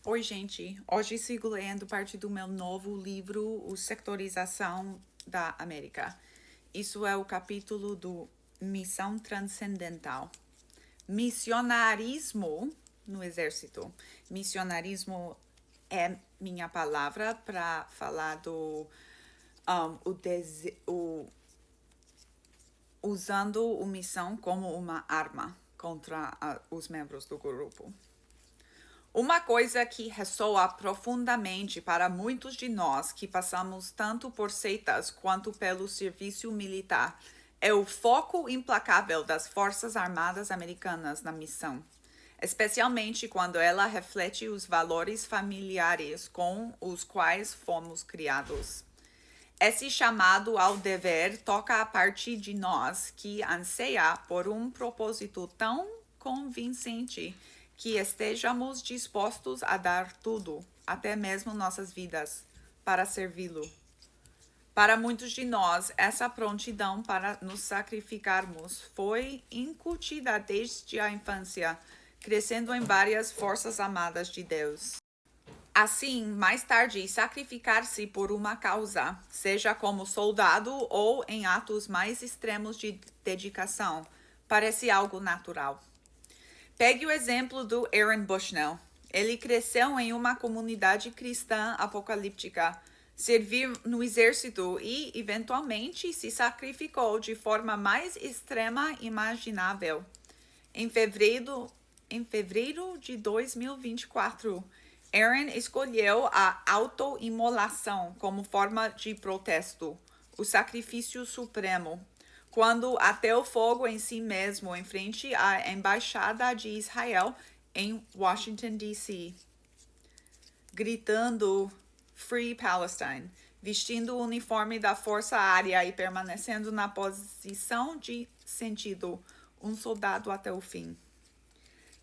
Oi, gente. Hoje sigo lendo parte do meu novo livro, O Sectorização da América. Isso é o capítulo do Missão Transcendental. Missionarismo no Exército. Missionarismo é minha palavra para falar do usando a missão como uma arma contra os membros do grupo. Uma coisa que ressoa profundamente para muitos de nós que passamos tanto por seitas quanto pelo serviço militar é o foco implacável das Forças Armadas Americanas na missão, especialmente quando ela reflete os valores familiares com os quais fomos criados. Esse chamado ao dever toca a parte de nós que anseia por um propósito tão convincente que estejamos dispostos a dar tudo, até mesmo nossas vidas, para servi-lo. Para muitos de nós, essa prontidão para nos sacrificarmos foi incutida desde a infância, crescendo em várias forças amadas de Deus. Assim, mais tarde, sacrificar-se por uma causa, seja como soldado ou em atos mais extremos de dedicação, parece algo natural. Pegue o exemplo do Aaron Bushnell. Ele cresceu em uma comunidade cristã apocalíptica, serviu no exército e, eventualmente, se sacrificou de forma mais extrema imaginável. Em fevereiro de 2024, Aaron escolheu a autoimolação como forma de protesto, o sacrifício supremo, quando ateu fogo em si mesmo em frente à embaixada de Israel em Washington, D.C., gritando Free Palestine, vestindo o uniforme da Força Aérea e permanecendo na posição de sentido, um soldado até o fim.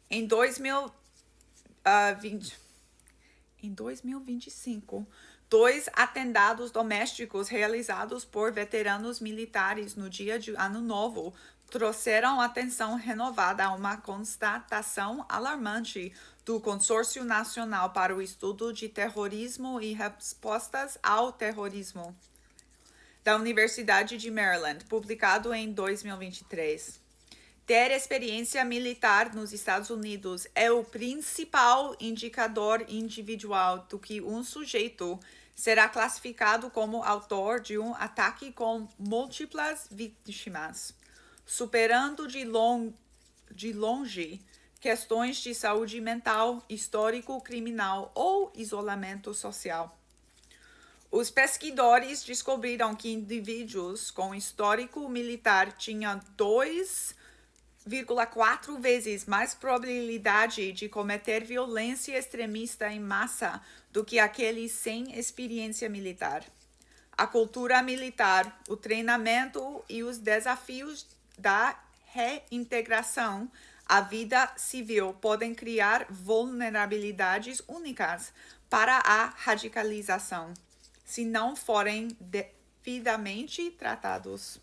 Em 2025, dois atentados domésticos realizados por veteranos militares no dia de Ano Novo trouxeram atenção renovada a uma constatação alarmante do Consórcio Nacional para o Estudo de Terrorismo e Respostas ao Terrorismo, da Universidade de Maryland, publicado em 2023. Ter experiência militar nos Estados Unidos é o principal indicador individual do que um sujeito será classificado como autor de um ataque com múltiplas vítimas, superando de longe questões de saúde mental, histórico criminal ou isolamento social. Os pesquisadores descobriram que indivíduos com histórico militar tinham 2,4 vezes mais probabilidade de cometer violência extremista em massa do que aqueles sem experiência militar. A cultura militar, o treinamento e os desafios da reintegração à vida civil podem criar vulnerabilidades únicas para a radicalização, se não forem devidamente tratados.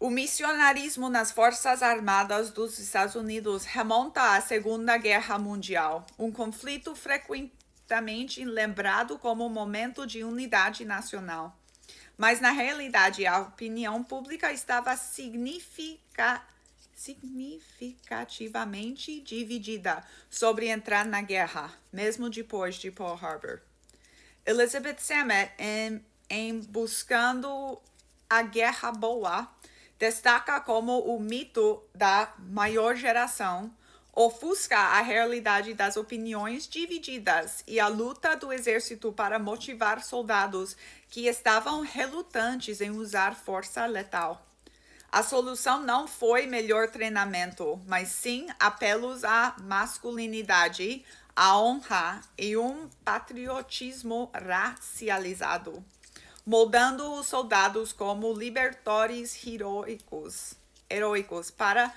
O missionarismo nas Forças Armadas dos Estados Unidos remonta à Segunda Guerra Mundial, um conflito frequentemente lembrado como um momento de unidade nacional. Mas, na realidade, a opinião pública estava significativamente dividida sobre entrar na guerra, mesmo depois de Pearl Harbor. Elizabeth Samet, em Buscando a Guerra Boa, destaca como o mito da maior geração ofusca a realidade das opiniões divididas e a luta do exército para motivar soldados que estavam relutantes em usar força letal. A solução não foi melhor treinamento, mas sim apelos à masculinidade, à honra e um patriotismo racializado, moldando os soldados como libertadores heróicos para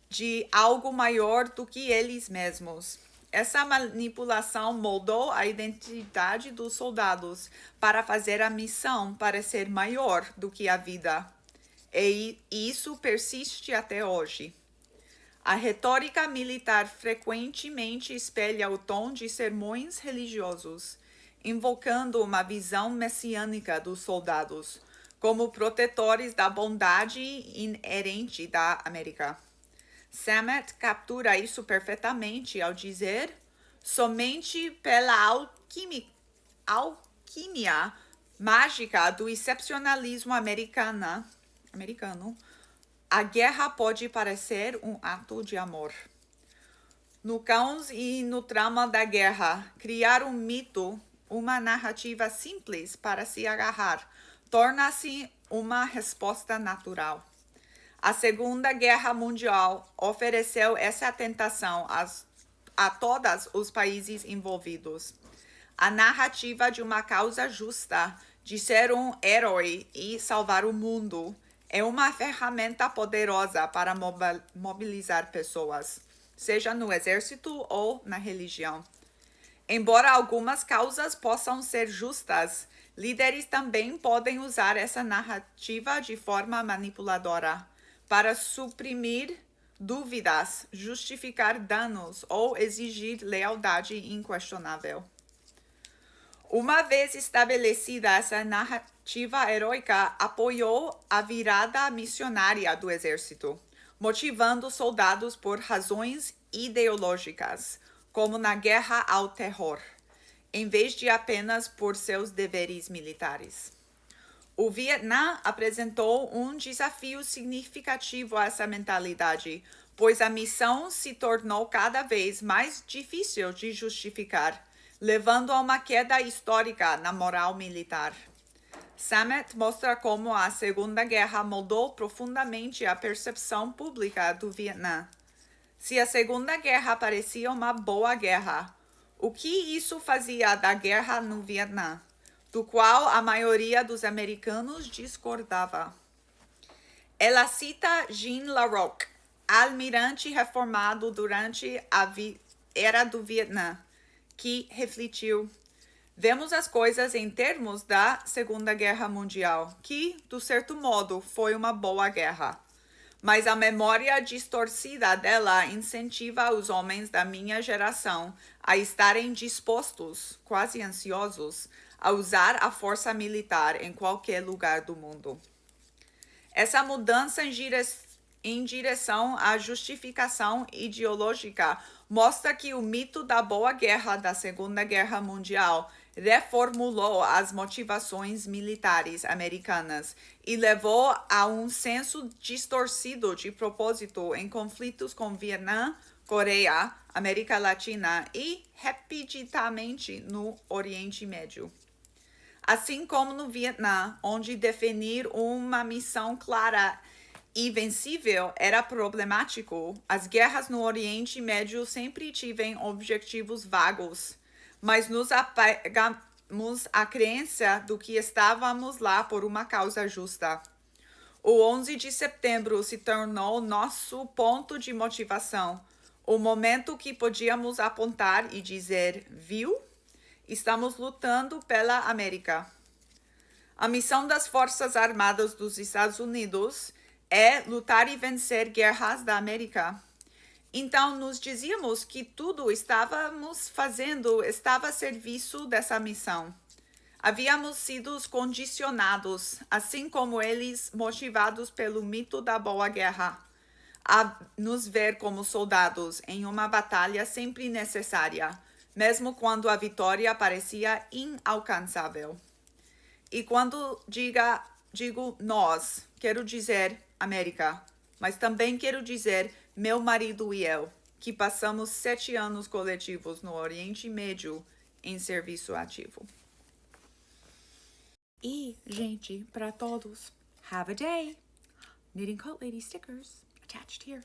de algo maior do que eles mesmos. Essa manipulação moldou a identidade dos soldados para fazer a missão parecer maior do que a vida. E isso persiste até hoje. A retórica militar frequentemente espelha o tom de sermões religiosos, invocando uma visão messiânica dos soldados, como protetores da bondade inerente da América. Sammet captura isso perfeitamente ao dizer: somente pela alquimia mágica do excepcionalismo americano, a guerra pode parecer um ato de amor. No caos e no trama da guerra, criar um mito, uma narrativa simples para se agarrar, torna-se uma resposta natural. A Segunda Guerra Mundial ofereceu essa tentação a todos os países envolvidos. A narrativa de uma causa justa, de ser um herói e salvar o mundo, é uma ferramenta poderosa para mobilizar pessoas, seja no exército ou na religião. Embora algumas causas possam ser justas, líderes também podem usar essa narrativa de forma manipuladora para suprimir dúvidas, justificar danos ou exigir lealdade inquestionável. Uma vez estabelecida, essa narrativa heróica apoiou a virada missionária do exército, motivando soldados por razões ideológicas, como na guerra ao terror, em vez de apenas por seus deveres militares. O Vietnã apresentou um desafio significativo a essa mentalidade, pois a missão se tornou cada vez mais difícil de justificar, levando a uma queda histórica na moral militar. Sammet mostra como a Segunda Guerra moldou profundamente a percepção pública do Vietnã. Se a Segunda Guerra parecia uma boa guerra, o que isso fazia da guerra no Vietnã, do qual a maioria dos americanos discordava? Ela cita Jean LaRocque, almirante reformado durante a Era do Vietnã, que refletiu: vemos as coisas em termos da Segunda Guerra Mundial, que, de certo modo, foi uma boa guerra. Mas a memória distorcida dela incentiva os homens da minha geração a estarem dispostos, quase ansiosos, a usar a força militar em qualquer lugar do mundo. Essa mudança em direção à justificação ideológica mostra que o mito da boa guerra da Segunda Guerra Mundial reformulou as motivações militares americanas e levou a um senso distorcido de propósito em conflitos com Vietnã, Coreia, América Latina e, repetidamente, no Oriente Médio. Assim como no Vietnã, onde definir uma missão clara e vencível era problemático, as guerras no Oriente Médio sempre tiveram objetivos vagos, mas nos apegamos à crença do que estávamos lá por uma causa justa. O 11 de setembro se tornou nosso ponto de motivação, o momento que podíamos apontar e dizer: viu? Estamos lutando pela América. A missão das Forças Armadas dos Estados Unidos é lutar e vencer guerras da América. Então, nos dizíamos que tudo estávamos fazendo estava a serviço dessa missão. Havíamos sido condicionados, assim como eles, motivados pelo mito da boa guerra, a nos ver como soldados em uma batalha sempre necessária, mesmo quando a vitória parecia inalcançável. E quando digo nós, quero dizer América, mas também quero dizer meu marido e eu, que passamos 7 anos coletivos no Oriente Médio em serviço ativo. E, gente, para todos, have a day! Knitting Coat Lady stickers attached here.